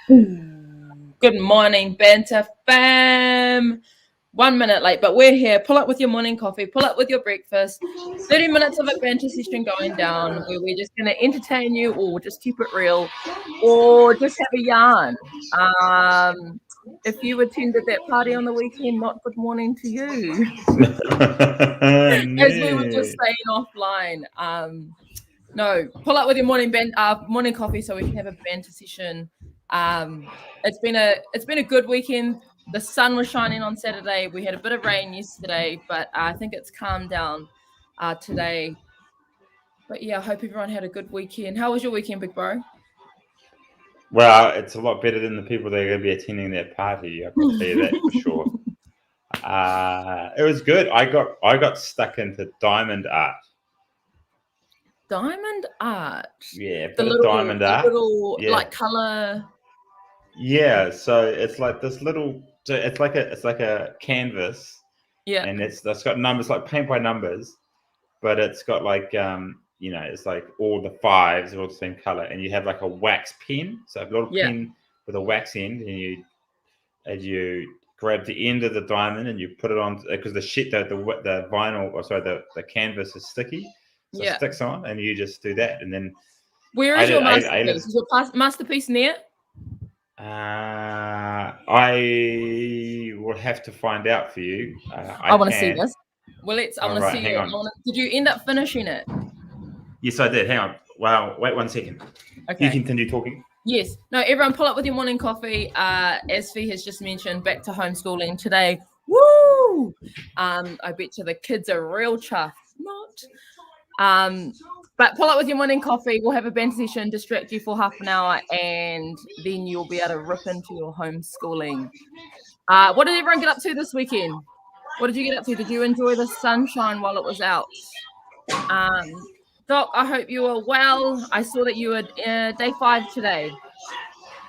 Good morning, Banter fam. 1 minute late, but we're here. Pull up with your morning coffee, pull up with your breakfast. 30 minutes of a banter session going down where we're just going to entertain you or just keep it real or just have a yarn. If you attended that party on the weekend, not good morning to you. As we were just saying offline. No, pull up with your morning coffee so we can have a banter session. It's been a good weekend. The sun was shining on Saturday. We had a bit of rain yesterday, but I think it's calmed down today. But yeah, I hope everyone had a good weekend. How was your weekend, big bro? Well, it's a lot better than the people that are going to be attending that party. I can tell you that for sure. It was good. I got stuck into diamond art. Diamond art. Yeah, but a diamond art. Little like color. Yeah, so it's like this little. It's like a canvas. Yeah, and it's got numbers like paint by numbers, but it's got like it's like all the fives are all the same color, and you have like a wax pen, so a little pen with a wax end, and you grab the end of the diamond and you put it on because the vinyl, or sorry, the canvas is sticky, so it sticks on, and you just do that, and then. Where is your masterpiece? Is your masterpiece near? I will have to find out for you. I want to see this. Well, I want to see it. Did you end up finishing it? Yes, I did. Hang on. Wow. Wait 1 second. Okay. You continue talking. Yes. No, everyone pull up with your morning coffee. As Fee has just mentioned, back to homeschooling today. Woo! I bet you the kids are real chuffed. Not. But pull up with your morning coffee. We'll have a banter session, distract you for half an hour, and then you'll be able to rip into your homeschooling. What did everyone get up to this weekend? What did you get up to? Did you enjoy the sunshine while it was out? Doc, I hope you are well. I saw that you were day 5 today.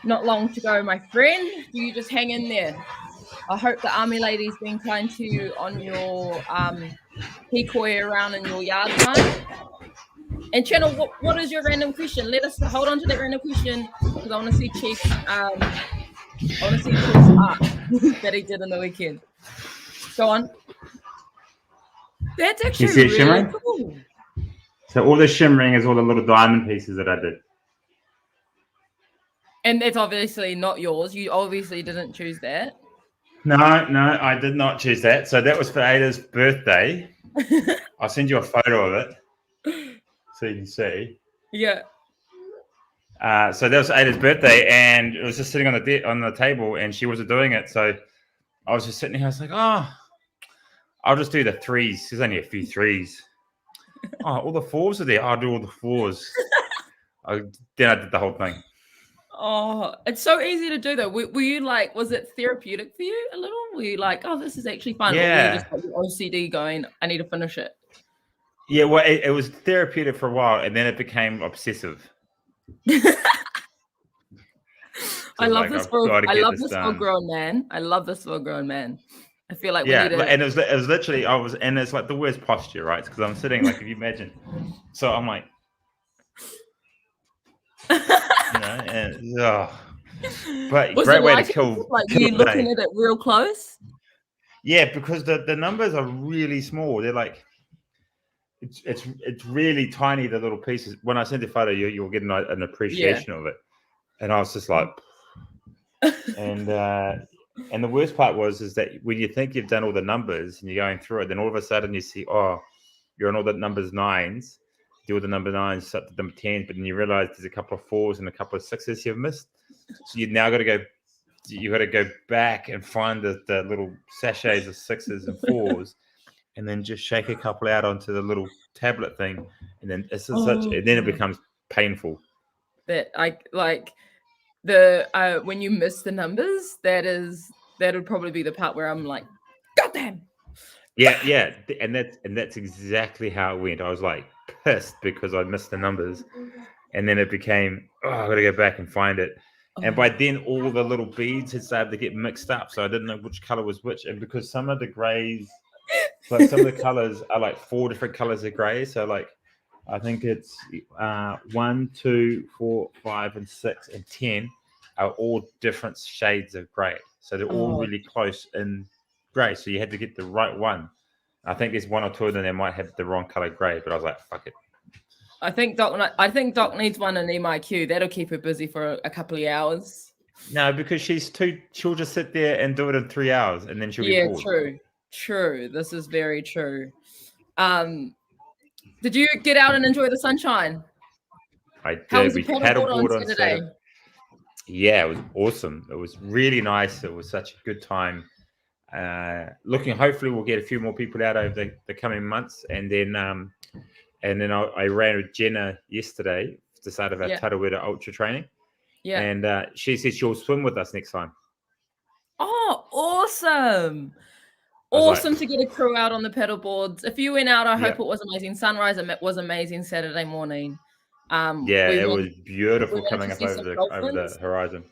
Not long to go, my friend. Do you just hang in there? I hope the army lady's been kind to you on your decoy around in your yard time. And Channel, what is your random question? Let us hold on to that random question because I want to see Chief's art that he did in the weekend. Go on. That's actually really shimmering? Cool. So all the shimmering is all the little diamond pieces that I did. And it's obviously not yours. You obviously didn't choose that. No, I did not choose that. So that was for Ada's birthday. I'll send you a photo of it so you can see. Yeah. So that was Ada's birthday, and it was just sitting on the table, and she wasn't doing it. So I was just sitting here. I was like, oh, I'll just do the threes. There's only a few threes. Oh, all the fours are there. I'll do all the fours. Then I did the whole thing. Oh, it's so easy to do though. Were you like, was it therapeutic for you a little? Were you like, oh, this is actually fun? Yeah. Or were you just like OCD going, I need to finish it? Yeah, well, it was therapeutic for a while, and then it became obsessive. I love this for a grown man. I love this for a grown man. I feel like we need to... and it was literally, and it's like the worst posture, right? Because I'm sitting, like, if you imagine, so I'm like, but great way to kill. Like you looking at it real close? Yeah, because the numbers are really small. They're like, it's really tiny, the little pieces. When I send the photo, you'll get an appreciation of it. And I was just like, and the worst part is that when you think you've done all the numbers and you're going through it, then all of a sudden you see, oh, you're on all the numbers 9s. Do all the number 9s, up to number 10s, but then you realize there's a couple of 4s and a couple of 6s you've missed. So you've now got to go. You got to go back and find the little sachets of 6s and 4s, and then just shake a couple out onto the little tablet thing, and then and then it becomes painful. That I like the when you miss the numbers, that would probably be the part where I'm like, God damn. Yeah, and that's exactly how it went. I was like pissed because I missed the numbers, and then it became, oh, I got to go back and find it. And by then, all the little beads had started to get mixed up, so I didn't know which color was which. And because some of the grays, like some of the colors are like 4 different colors of gray, so like I think it's 1, 2, 4, 5, and 6 and 10 are all different shades of grey. So they're all really close in grey. So you had to get the right one. I think there's one or two of them that might have the wrong colour grey, but I was like, fuck it. I think Doc needs one in MIQ. That'll keep her busy for a couple of hours. No, because she'll just sit there and do it in 3 hours and then she'll be bored. True. This is very true. Did you get out and enjoy the sunshine? I did. How was We the paddleboard on Saturday? Yeah, it was awesome. It was really nice. It was such a good time. Hopefully we'll get a few more people out over the coming months, and then I ran with Jenna yesterday at the start of our Tarawera Ultra training. Yeah, and she said she'll swim with us next time. Oh, awesome! Awesome to get a crew out on the paddle boards. If you went out, I hope it was amazing. Sunrise was amazing Saturday morning. It was beautiful coming up over the horizon.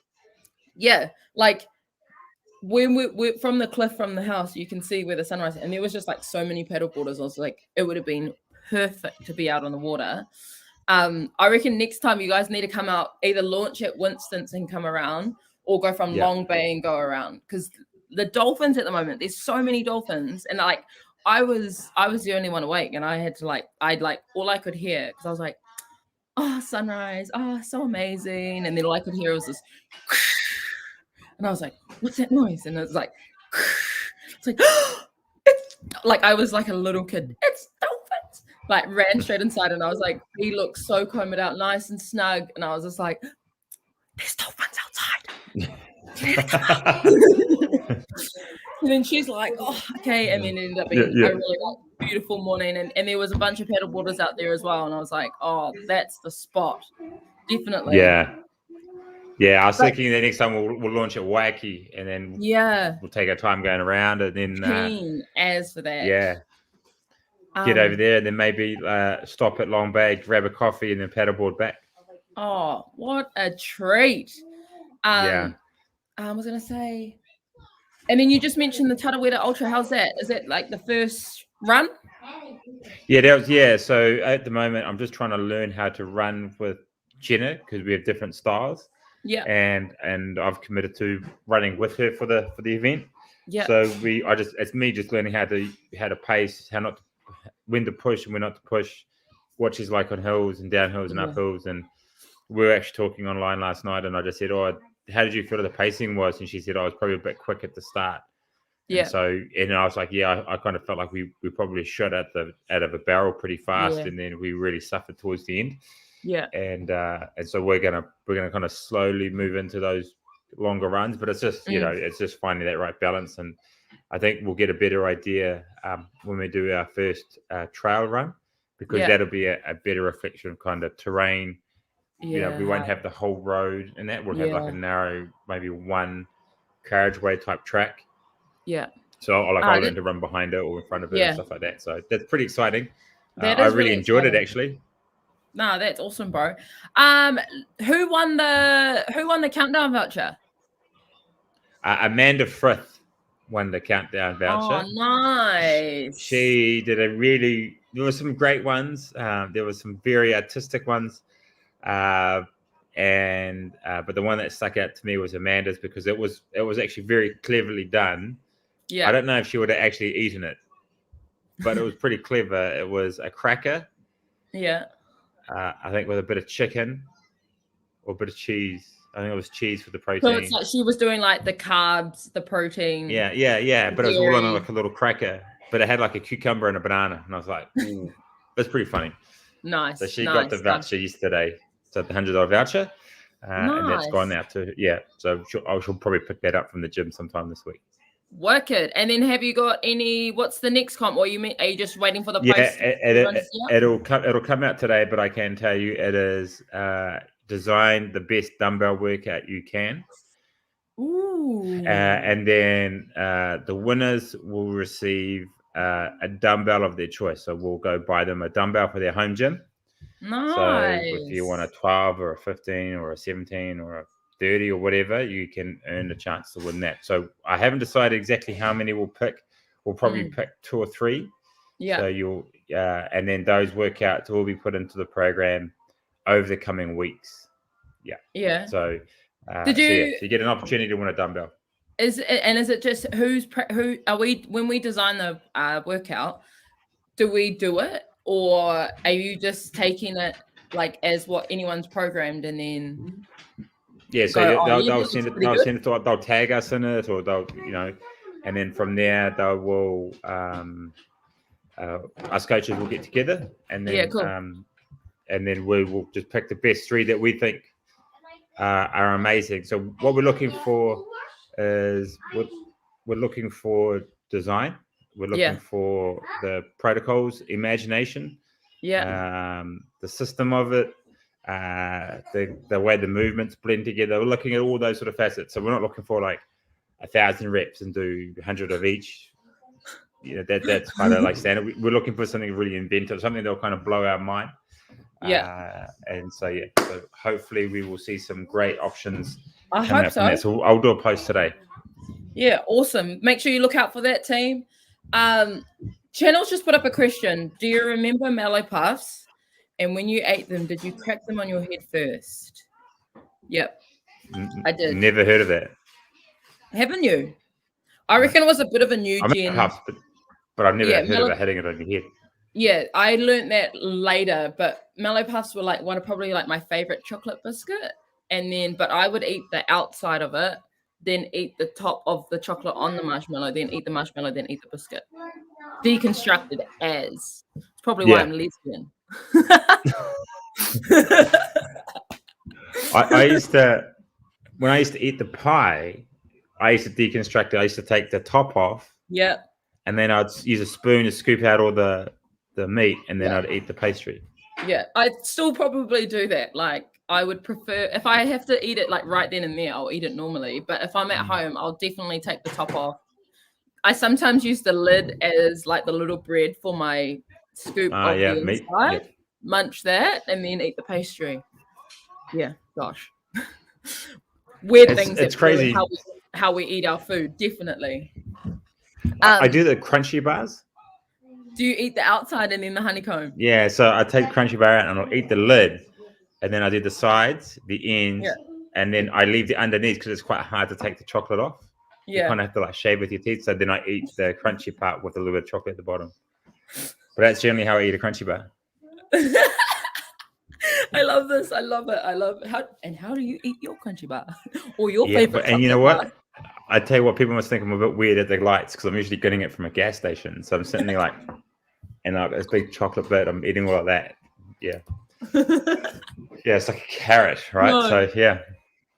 Yeah, like when we from the cliff from the house, you can see where the sunrise, and there was just like so many paddle boarders. I was like, it would have been perfect to be out on the water. I reckon next time you guys need to come out, either launch at Winston's and come around, or go from Long Bay and go around, because the dolphins at the moment, there's so many dolphins, and like I was the only one awake, and I had to all I could hear, because I was like, oh, sunrise, oh, so amazing, and then all I could hear was this, and I was like, what's that noise? And it was like, it's like, it's like I was like a little kid, it's dolphins, like ran straight inside, and I was like, he looked so combed out, nice and snug, and I was just like, there's dolphins outside. And then she's like, oh, okay. And then it ended up being a really beautiful morning. And there was a bunch of paddle boarders out there as well. And I was like, oh, that's the spot. Definitely. Yeah. I was thinking the next time we'll launch at Waikiki, and then we'll take our time going around, and then as for that. Yeah. Get over there, and then maybe stop at Long Bay, grab a coffee, and then paddleboard back. Oh, what a treat. I was going to say, and then you just mentioned the Tarawera Ultra. How's that? Is that like the first run? So at the moment, I'm just trying to learn how to run with Jenna, because we have different styles. Yeah. And I've committed to running with her for the event. Yeah. So it's me just learning how to pace, when to push and when not to push, what she's like on hills and downhills and uphills. And we were actually talking online last night, and I just said, how did you feel the pacing was? And she said, I was probably a bit quick at the start. Yeah. And I was like, I kind of felt like we probably shot out of a barrel pretty fast, and then we really suffered towards the end. Yeah. And so we're gonna kind of slowly move into those longer runs, but it's just it's just finding that right balance. And I think we'll get a better idea when we do our first trail run, because that'll be a better reflection of kind of terrain. We won't have the whole road, and that will have like a narrow, maybe one carriageway type track. Yeah. So I'll learn to run behind it or in front of it and stuff like that. So that's pretty exciting. I really enjoyed it, actually. No, that's awesome, bro. Who won the countdown voucher? Amanda Frith won the countdown voucher. Oh, nice. She did there were some great ones. There were some very artistic ones. But the one that stuck out to me was Amanda's, because it was actually very cleverly done. Yeah. I don't know if she would have actually eaten it, but it was pretty clever. It was a cracker. Yeah. I think with a bit of chicken or a bit of cheese. I think it was cheese for the protein. So it's like she was doing like the carbs, the protein. Yeah. But it was all on like a little cracker, but it had like a cucumber and a banana. And I was like, ooh, that's pretty funny. Nice. So she got the voucher yesterday. So the $100 voucher. And that's gone out to, So I shall probably pick that up from the gym sometime this week. Work it. And then have you got what's the next comp? Are you just waiting for the post? It'll come out today, but I can tell you it is design the best dumbbell workout you can. Ooh. And then the winners will receive a dumbbell of their choice. So we'll go buy them a dumbbell for their home gym. Nice. So if you want a 12 or a 15 or a 17 or a 30 or whatever, you can earn a chance to win that. So I haven't decided exactly how many we'll pick. We'll probably pick 2 or 3. Yeah. So you'll and then those workouts will be put into the program over the coming weeks. Yeah. Yeah. So Did you? So you get an opportunity to win a dumbbell. Is it just who are we when we design the workout? Do we do it, or are you just taking it like as what anyone's programmed and then? Yeah, so Go, oh, yeah, they'll that send looks it. pretty They'll good. send it. They'll tag us in it, or they'll and then from there they will. Us coaches will get together, and then Yeah, cool. and then we will just pick the best 3 that we think are amazing. So what we're looking for is we're looking for design. We're looking for the protocols, imagination, the system of it, the way the movements blend together. We're looking at all those sort of facets. So we're not looking for like 1,000 reps and do 100 of each. That's kind of like standard. We're looking for something really inventive, something that'll kind of blow our mind. And so hopefully we will see some great options. I hope so. So I'll do a post today. Yeah, awesome. Make sure you look out for that, team. Channel's just put up a question. Do you remember mallow puffs? And when you ate them, did you crack them on your head first? Yep, I did. Never heard of that. Haven't you? I reckon it was a bit of a new gen. Puffs, but I've never heard of it hitting it on your head. Yeah, I learned that later, but mallow puffs were like probably like my favorite chocolate biscuit. And then, but I would eat the outside of it, then eat the top of the chocolate on the marshmallow, then eat the marshmallow, then eat the biscuit. Deconstructed as. It's probably why I'm lesbian. I used to, when I used to eat the pie, I used to deconstruct it. I used to take the top off. Yeah. And then I'd use a spoon to scoop out all the meat, and then I'd eat the pastry. Yeah, I'd still probably do that. Like, I would prefer, if I have to eat it like right then and there, I'll eat it normally. But if I'm at home, I'll definitely take the top off. I sometimes use the lid as like the little bread for my scoop of the inside. Munch that and then eat the pastry. Yeah, gosh. Weird things. It's crazy how we eat our food, definitely. I do the crunchy bars. Do you eat the outside and then the honeycomb? Yeah, so I take the crunchy bar out and I'll eat the lid, and then I do the sides, the ends, and then I leave the underneath because it's quite hard to take the chocolate off. You kind of have to like shave with your teeth. So then I eat the crunchy part with a little bit of chocolate at the bottom. But that's generally how I eat a crunchy bar. I love this. I love it. How do you eat your crunchy bar or your favorite? And you know what? I tell you what, people must think I'm a bit weird at the lights because I'm usually getting it from a gas station. So I'm sitting there like, and like this big chocolate bit, I'm eating all of that. Yeah. It's like a carrot, right? No. So yeah.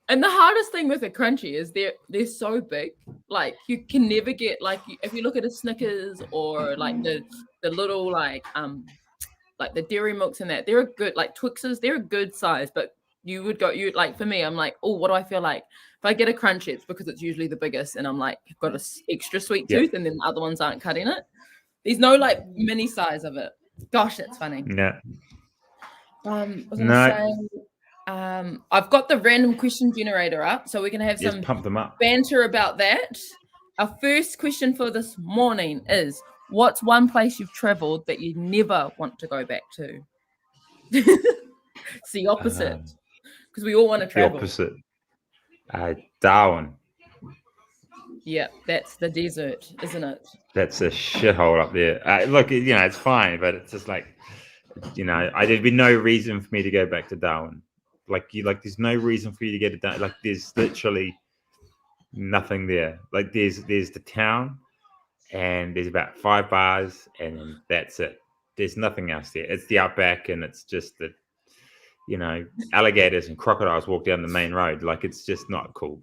And the hardest thing with a crunchy is they're so big. Like you can never get if you look at a Snickers or like the little like the Dairy Milks and that, they're a good like Twixes, they're a good size, but you like for me, I'm like, oh, what do I feel like? If I get a crunchy, it's because it's usually the biggest, and I'm like, I've got an extra sweet tooth, and then the other ones aren't cutting it. There's no like mini size of it. Gosh, that's funny. Yeah. I've got the random question generator up, so we can have some pump them up. Banter about that. Our first question for this morning is: what's one place you've traveled that you never want to go back to? It's the opposite, because we all want to travel. The opposite. Darwin. Yeah, that's the desert, isn't it? That's a shithole up there. Look, it's fine, but it's just like, there'd be no reason for me to go back to Darwin. There's no reason for you to get it done. Like, there's literally nothing there. Like, there's the town, and there's about 5 bars, and that's it. There's nothing else there. It's the outback, and it's just that, alligators and crocodiles walk down the main road. Like, it's just not cool.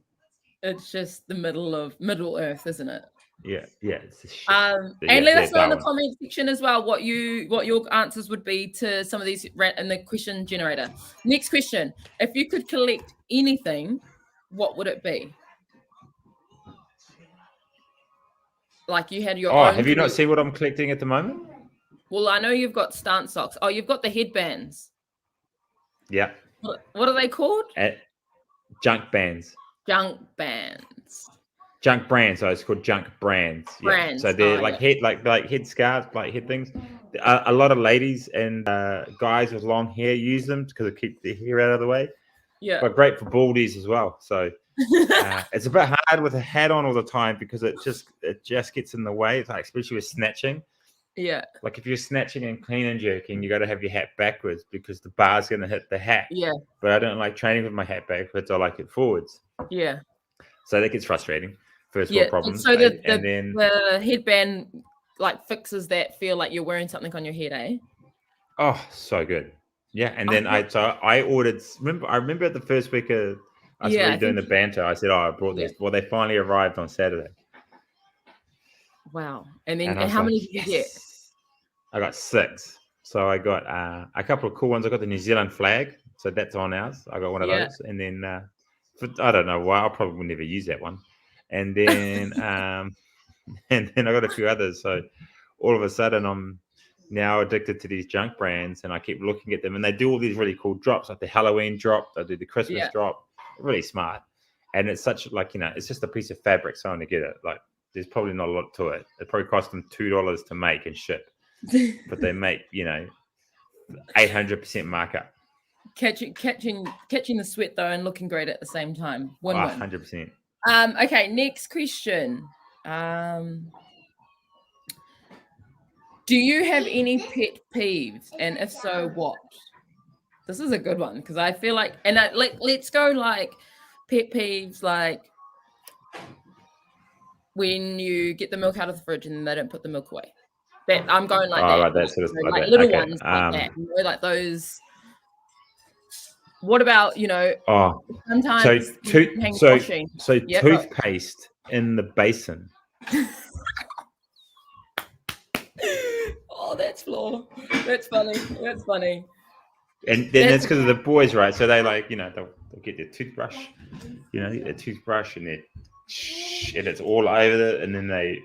It's just the Middle Earth, isn't it? Yeah. It's a shit. And let us know in the comment section as well what your answers would be to some of these in the question generator. Next question: if you could collect anything, what would it be? Like you had your own. Have you not seen what I'm collecting at the moment? Well, I know you've got stance socks. Oh, you've got the headbands. Yeah. What are they called? Junk bands. Junk bands. Junk brands. So it's called junk brands. Brands. So they're head head scarves, like head things. A lot of ladies and guys with long hair use them because it keeps their hair out of the way. Yeah. but great for baldies as well. So it's a bit hard with a hat on all the time because it just gets in the way. It's like, especially with snatching. Yeah. Like if you're snatching and clean and jerking, you got to have your hat backwards because the bar's going to hit the hat. Yeah. But I don't like training with my hat backwards. I like it forwards. Yeah. So that gets frustrating. First world problems. So and then the headband like fixes that feel like you're wearing something on your head, eh? oh, so good. Yeah. And then I ordered. I remember the first week of us really doing the banter. I said, "Oh, I brought these." Well, they finally arrived on Saturday. Wow. And then how many did you get? I got 6. So I got a couple of cool ones. I got the New Zealand flag. So that's on ours. I got one of those. And then I don't know why. I'll probably never use that one. And then and then I got a few others. So all of a sudden I'm now addicted to these junk brands and I keep looking at them and they do all these really cool drops, like the Halloween drop, they do the Christmas drop. Really smart. And it's such like, it's just a piece of fabric so to get it. Like there's probably not a lot to it. It probably cost them $2 to make and ship. But they make 800% markup. Catching the sweat though and looking great at the same time. 100%. Okay, next question. Do you have any pet peeves, and if so, what? This is a good one because I feel like, and let's go like pet peeves, like when you get the milk out of the fridge and they don't put the milk away. That I'm going like that. Right, that sort of like little ones like that. Like those. What about sometimes toothpaste in the basin. Oh, that's flaw. That's funny. That's funny. And then that's because of the boys, right? So they they'll get their toothbrush, their toothbrush and it's all over it, and then they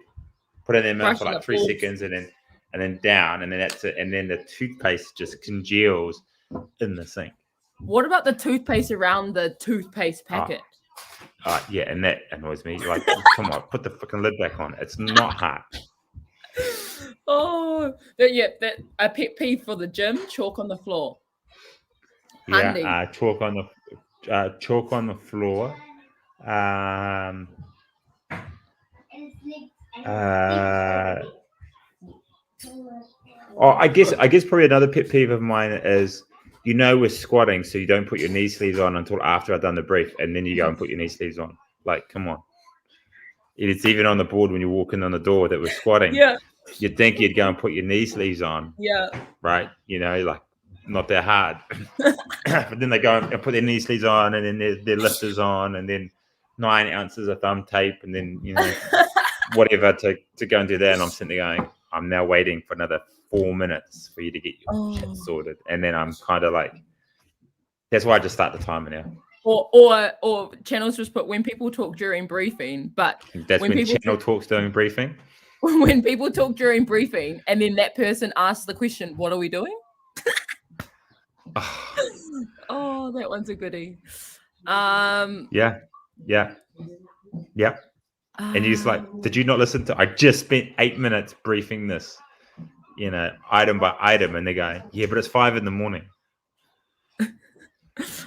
put it in their mouth for like 3 seconds, and then down, and then that's it, and then the toothpaste just congeals in the sink. What about the toothpaste around the toothpaste packet? Yeah, and that annoys me. Like, come on, put the fucking lid back on. It's not hard. Oh, that a pet peeve for the gym: chalk on the floor. Yeah, chalk on the floor. I guess probably another pet peeve of mine is, we're squatting, so you don't put your knee sleeves on until after I've done the brief, and then you go and put your knee sleeves on. Like, come on. It's even on the board when you're walking on the door that we're squatting. Yeah. You'd think you'd go and put your knee sleeves on. Yeah. Right? Like, not that hard. But then they go and put their knee sleeves on, and then their lifters on, and then 9 ounces of thumb tape, and then, whatever to go and do that. And I'm sitting there going, I'm now waiting for another 4 minutes for you to get your shit sorted. And then I'm kind of like, that's why I just start the timer now. Or channels just put when people talk during briefing, but that's when channel talks during briefing. When people talk during briefing and then that person asks the question, what are we doing? Oh, that one's a goodie. Yeah. And you're just like, did you not listen to? I just spent 8 minutes briefing this, item by item, and they're going, yeah, but it's 5 a.m.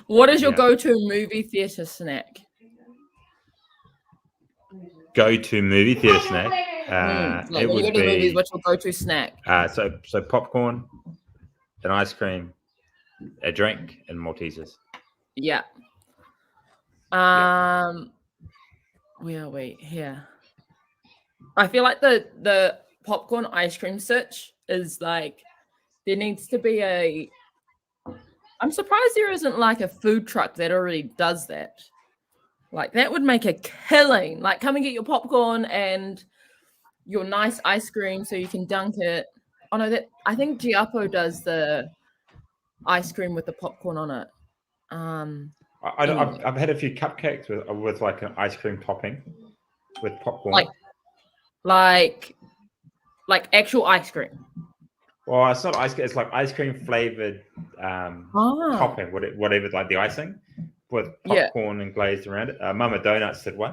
What is your go-to movie theater snack? Go-to movie theater snack? It would be. Movies, what's your go-to snack? So popcorn, an ice cream, a drink, and Maltesers. Yeah. Where are we? Here. I feel like the popcorn ice cream sitch is like, there needs to be I'm surprised there isn't like a food truck that already does that. Like that would make a killing. Like come and get your popcorn and your nice ice cream so you can dunk it. Oh no, I think Giapo does the ice cream with the popcorn on it. I've had a few cupcakes with like an ice cream topping with popcorn. Like actual ice cream. Well, it's not ice cream. It's like ice cream flavored topping, whatever, like the icing with popcorn and glazed around it. Mama Donuts did one,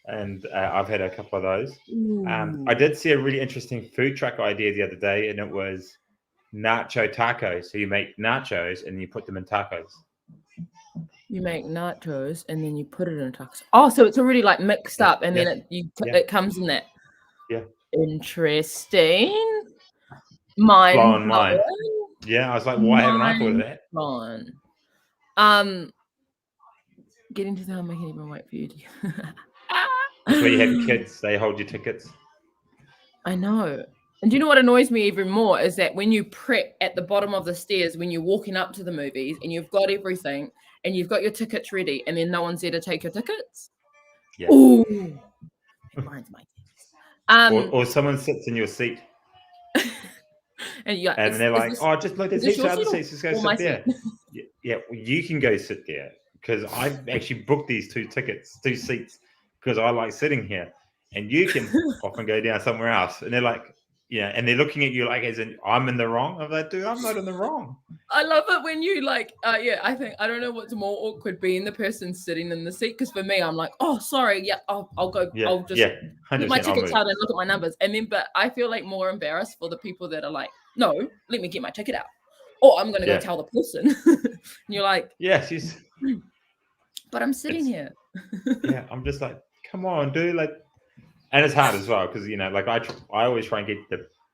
and I've had a couple of those. I did see a really interesting food truck idea the other day, and it was Nacho Tacos. So you make nachos and you put them in tacos. You make nachos and then you put it in a taco. Oh, so it's already like mixed up, and then it comes in that. Yeah. Interesting. Mind Blowing blowing. mind. Yeah, I was like, why haven't I thought of that? Blown. Getting to that, making even wait for you. That's where you have your kids. They hold your tickets. I know. And do you know what annoys me even more is that when you prep at the bottom of the stairs, when you're walking up to the movies and you've got everything and you've got your tickets ready and then no one's there to take your tickets. Yeah. Ooh, it grinds my gears. Or someone sits in your seat. And you're and they're like, oh, just look, there's heaps of other seats. Just go sit there. Yeah, well, you can go sit there because I've actually booked these two seats because I like sitting here. And you can often go down somewhere else. And they're like, and they're looking at you like as in I'm in the wrong. I'm like, dude, I'm not in the wrong. I love it when you like, I think, I don't know what's more awkward, being the person sitting in the seat. Because for me, I'm like, oh, sorry. Yeah, I'll go. Yeah, I'll just put my tickets out and look at my numbers. And then, but I feel like more embarrassed for the people that are like, no, let me get my ticket out. Or I'm going to go tell the person. And you're like, yeah, she's. But I'm sitting here. Yeah, I'm just like, come on, dude. Like, and it's hard as well because like I always try and get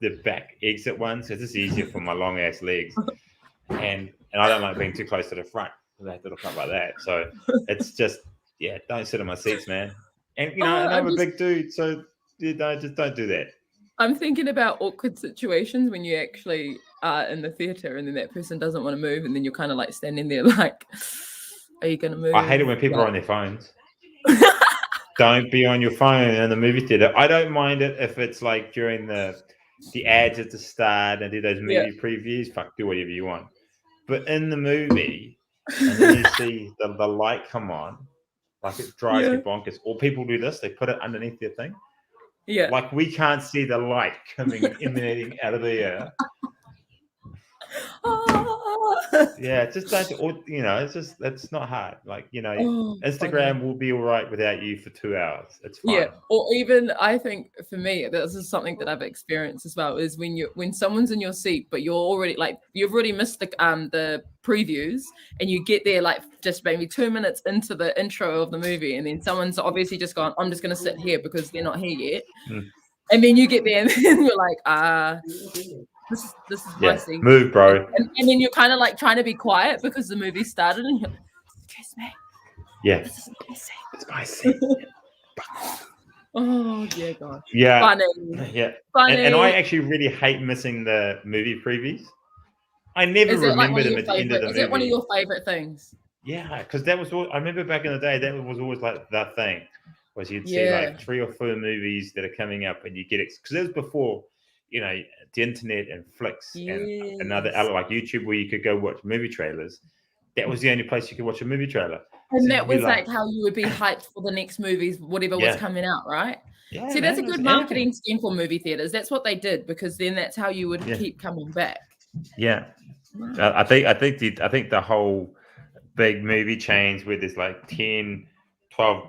the back exit ones because it's easier for my long ass legs, and I don't like being too close to the front. They have to look up like that. So it's just don't sit in my seats, man. And and I'm a big dude, so just don't do that. I'm thinking about awkward situations when you actually are in the theater and then that person doesn't want to move, and then you're kind of like standing there like, are you going to move? I hate it when people are on their phones. Don't be on your phone in the movie theater. I don't mind it if it's like during the ads at the start and do those movie previews. Fuck, do whatever you want. But in the movie, and then you see the light come on, like it drives me bonkers. Or people do this, they put it underneath their thing. Yeah. Like we can't see the light emanating out of the air. Yeah, just don't. Or, it's just that's not hard. Like Instagram will be all right without you for 2 hours. It's fine. Yeah, or even I think for me, this is something that I've experienced as well. Is when someone's in your seat, but you're already you've already missed the previews, and you get there like just maybe 2 minutes into the intro of the movie, and then someone's obviously just gone, I'm just going to sit here because they're not here yet, and then you get there and then you're like, This is my seat. Move, bro. And then you're kind of like trying to be quiet because the movie started, and you're like, excuse me. Yeah. This is my seat. It's my seat. Oh dear God. Yeah. Funny. Yeah. Funny. And I actually really hate missing the movie previews. I never remember them at the end of the movie. Is it one of your favorite things? Yeah, because that was all I remember back in the day. That was always like that thing, was you'd see like 3 or 4 movies that are coming up, and you get it because it was before, the internet and Flicks and another like YouTube where you could go watch movie trailers. That was the only place you could watch a movie trailer. And so that was like how you would be hyped for the next movies, whatever was coming out, right? Yeah. See, that's a good marketing scheme for movie theaters. That's what they did, because then that's how you would keep coming back. Yeah. Wow. I think the whole big movie chains where there's like 10, 12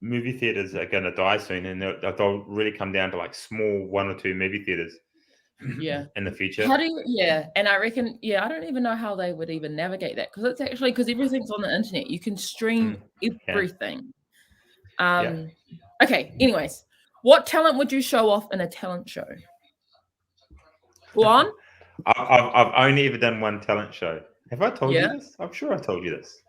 movie theaters are going to die soon, and they'll really come down to like small 1 or 2 movie theaters. In the future. How do you? And I reckon, I don't even know how they would even navigate that, because it's actually because everything's on the internet. You can stream everything. Okay. Anyways, what talent would you show off in a talent show? Go on. I've only ever done one talent show. Have I told you this? I'm sure I told you this.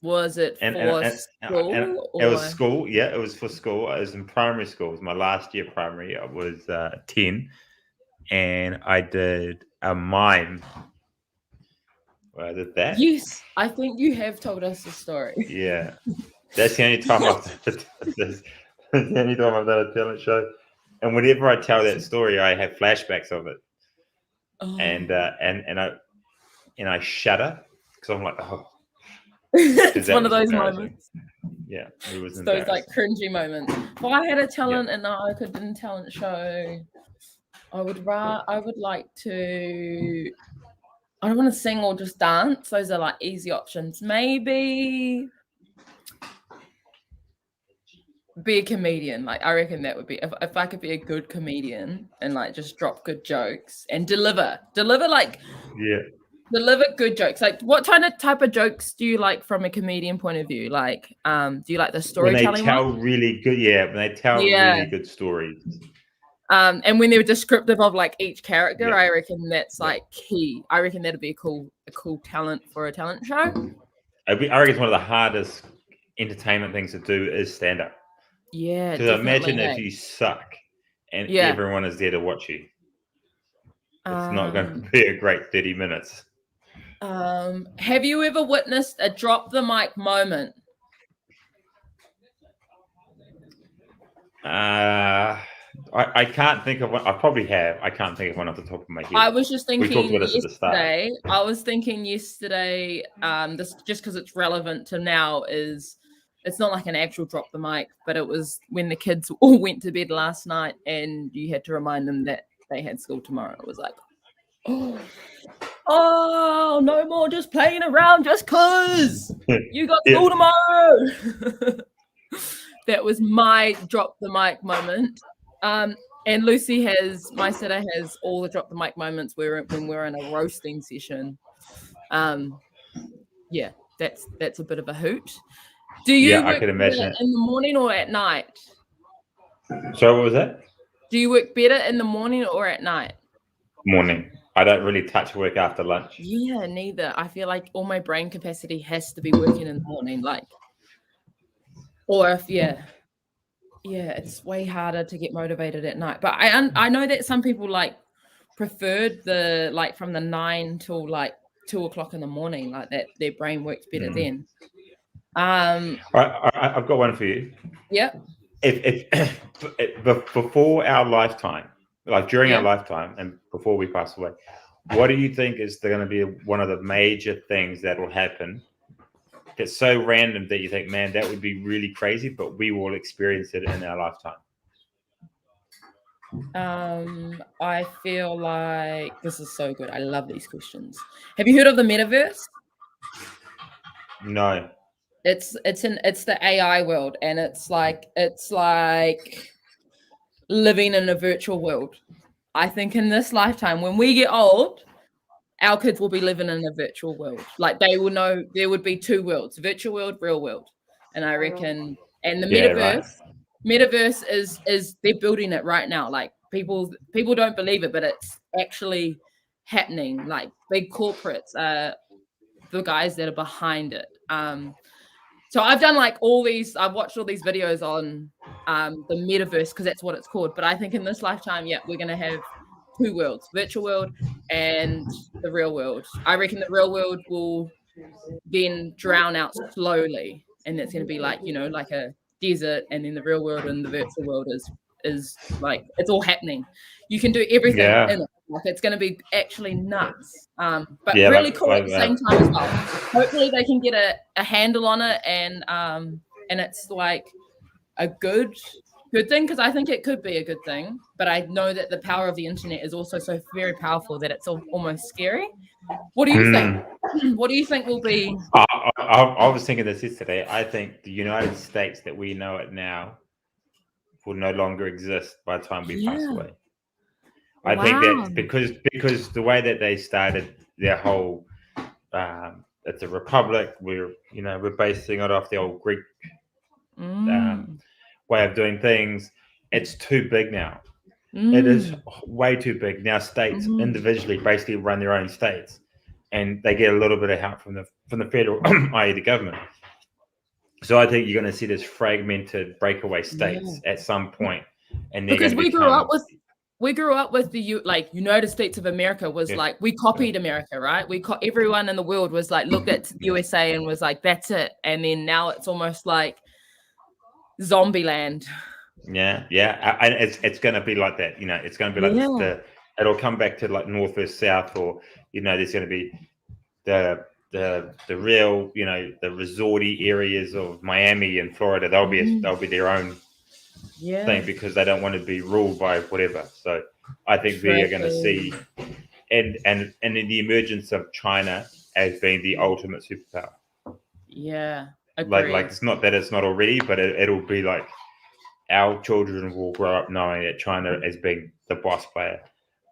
Was it for school? It was school. Yeah, it was for school. I was in primary school. It was my last year primary. I was 10, and I did a mime. Well, I did that. Yes, I think you have told us the story. Yeah, that's the only time I've done this. That's the only time I've done a talent show. And whenever I tell that story, I have flashbacks of it, and I shudder because I'm like, oh. It's one of those moments. Yeah, it was those like cringy moments. If I had a talent and I could do a talent show, I would like to. I don't want to sing or just dance. Those are like easy options. Maybe be a comedian. Like, I reckon that would be if I could be a good comedian and like just drop good jokes and deliver like Deliver good jokes. Like, what type of jokes do you like from a comedian point of view? Like, do you like the When they storytelling tell one? really good, when they tell really good stories. And when they're descriptive of like each character, Yeah. I reckon that's like key. I reckon that'd be a cool talent for a talent show. I reckon it's one of the hardest entertainment things to do is stand up. Yeah, Because definitely. imagine if you suck and Yeah. everyone is there to watch you. It's not going to be a great 30 minutes. Have you ever witnessed a drop the mic moment? I can't think of one. I probably have. I can't think of one off the top of my head. I was just thinking we talked about this at the start. I was thinking yesterday, this just because it's relevant to now, is it's not like an actual drop the mic, but it was when the kids all went to bed last night and you had to remind them that they had school tomorrow. It was like, oh, no more just playing around just because you got school tomorrow. That was my drop the mic moment. And Lucy my sitter has all the drop the mic moments when we're in a roasting session. Yeah, that's a bit of a hoot. Do you work I can imagine in the morning or at night? So what was that? Do you work better in the morning or at night? Morning. I don't really touch work after lunch. Yeah, neither. I feel like all my brain capacity has to be working in the morning, or if it's way harder to get motivated at night. But I know that some people preferred from the 9 till 2 o'clock in the morning, like that their brain works better then. I've got one for you. Yeah. If before our lifetime, like during our lifetime and before we pass away, what do you think is going to be one of the major things that will happen that's so random that you think, man, that would be really crazy, but we will experience it in our lifetime? I feel like this is so good. I love these questions. Have you heard of the metaverse? No. It's the AI world, and it's like living in a virtual world. I think in this lifetime, when we get old, our kids will be living in a virtual world. Like, they will know there would be two worlds: virtual world, real world. And I reckon, and the metaverse is they're building it right now. Like, people don't believe it, but it's actually happening. Like, big corporates are the guys that are behind it. So I've done I've watched all these videos on the metaverse, because that's what it's called. But I think in this lifetime, we're going to have two worlds: virtual world and the real world. I reckon the real world will then drown out slowly, and it's going to be like a desert, and then the real world and the virtual world is like, it's all happening. You can do everything in it. Like, it's going to be actually nuts, but really cool at the same time as well. Hopefully they can get a handle on it, and it's like a good thing, because I think it could be a good thing. But I know that the power of the internet is also so very powerful that it's almost scary. What do you think? What do you think will be? I was thinking this yesterday. I think the United States that we know it now will no longer exist by the time we pass away. I think that's because the way that they started their whole it's a republic. We're basing it off the old Greek way of doing things. It's too big now. It is way too big now. States individually basically run their own states, and they get a little bit of help from the federal, i.e., the government. So I think you're going to see this fragmented breakaway states at some point, and because we grew up with the United States of America was like, we copied America, right? Everyone in the world was like, looked at the USA and was like, that's it. And then now it's almost like zombie land. And it's going to be like that. It's going to be like it'll come back to like north versus south, or there's going to be the real the resorty areas of Miami and Florida. They'll be their own thing, because they don't want to be ruled by whatever. So I think we are going to see and in the emergence of China as being the ultimate superpower. Like it's not that it's not already, but it'll be like our children will grow up knowing that China as being the boss player,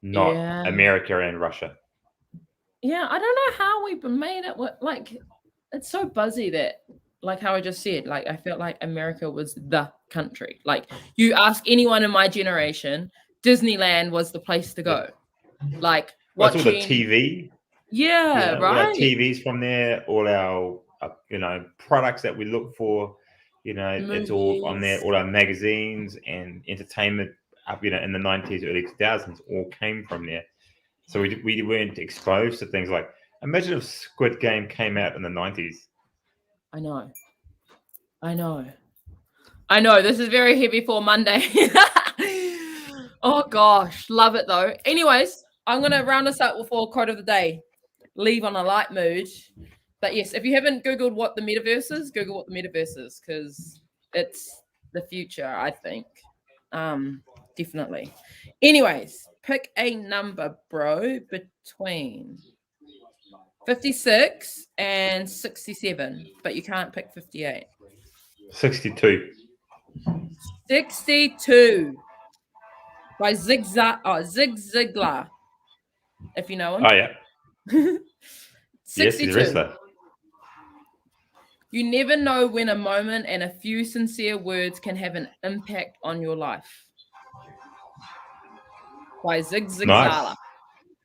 not America and Russia. Yeah, I don't know how we made it. Like, it's so buzzy that, like how I just said, like I felt like America was the country. Like, you ask anyone in my generation, Disneyland was the place to go. Like, Well, it's all the watching. TV. Yeah, All our right. TVs from there, all our products that we look for, it's all on there. Movies. All our magazines and entertainment up, in the 90s, early 2000s, all came from there. So we weren't exposed to things like, imagine if Squid Game came out in the 90s. I know. This is very heavy for Monday. Oh gosh, love it though. Anyways, I'm gonna round us up with our quote of the day. Leave on a light mood. But yes, if you haven't Googled what the metaverse is, Google what the metaverse is, because it's the future, I think. Definitely. Anyways, pick a number, bro, between 56 and 67, but you can't pick 58. 62. 62 by Zig Ziglar, if you know him. Oh, yeah. 62. Yes, he's a wrestler. You never know when a moment and a few sincere words can have an impact on your life. By Zig Ziglar. Nice.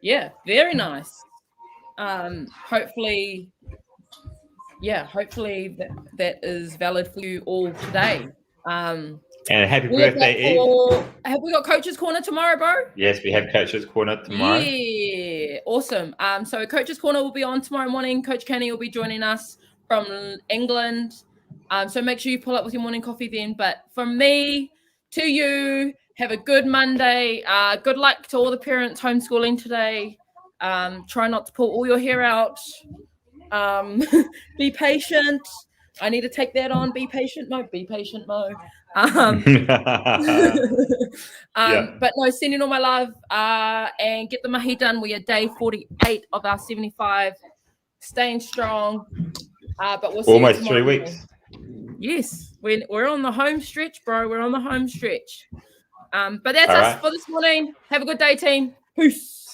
Yeah, very nice. Hopefully that is valid for you all today. And happy birthday, Eve. Have we got Coach's Corner tomorrow, bro? Yes, we have Coach's Corner tomorrow. Yeah, awesome. So Coach's Corner will be on tomorrow morning. Coach Kenny will be joining us from England. So make sure you pull up with your morning coffee then. But from me to you, have a good Monday. Good luck to all the parents homeschooling today. Try not to pull all your hair out. Be patient. I need to take that on. Be patient, Mo. But no, sending all my love and get the mahi done. We are day 48 of our 75. Staying strong. But we'll see almost you 3 weeks. Yes, we're on the home stretch, bro. We're on the home stretch. But that's all us right. for this morning. Have a good day, team. Peace.